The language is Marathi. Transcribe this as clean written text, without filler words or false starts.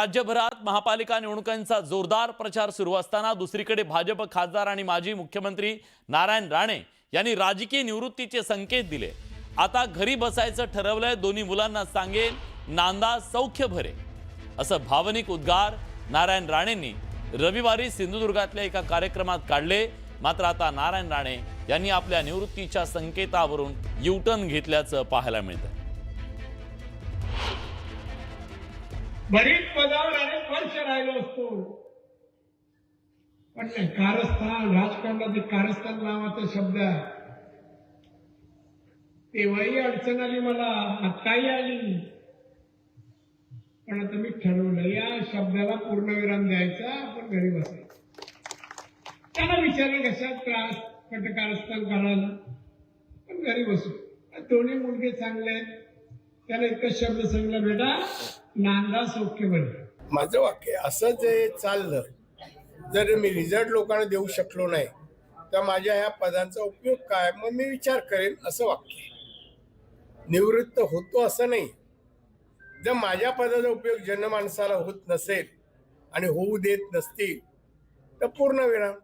राज्यभरात महापालिका निवडणुकांचा जोरदार प्रचार सुरू असताना दुसरीकडे भाजप खासदार आणि माजी मुख्यमंत्री नारायण राणे यांनी राजकीय निवृत्तीचे संकेत दिले। आता घरी बसायचं ठरवलंय, दोन्ही मुलांना सांगेल नांदा सौख्य भरे, असं भावनिक उद्गार नारायण राणेंनी रविवारी सिंधुदुर्गातल्या एका कार्यक्रमात काढले। मात्र आता नारायण राणे यांनी आपल्या निवृत्तीच्या संकेतावरून यू-टर्न घेतल्याचं पाहायला मिळतंय। बरीच पदावर अनेक वर्ष राहिलो असतो, पण कारस्थान, राजकारणात कारस्थान नावाचा शब्द तेव्हाही अडचण आली, मला आत्ताही आली, पण आता मी ठरवलं या शब्दाला पूर्णविराम द्यायचा, आपण घरी बसायचं। त्यांना विचारलं कशात त्रास, कारस्थान करायला, पण घरी बसू। दोन्ही मुलगे चांगले आहेत, त्याला एकच शब्द सांगितला, बेटा नांदा सौख्य भरे। माझं वाक्य असं जे चाललं, जर मी रिझल्ट लोकांना देऊ शकलो नाही तर माझ्या ह्या पदांचा उपयोग काय, मग मी विचार करेन असं वाक्य। निवृत्त होतो असं नाही, जर माझ्या पदाचा उपयोग जनमानसाला होत नसेल आणि होऊ देत नसतील तर पूर्ण विराम।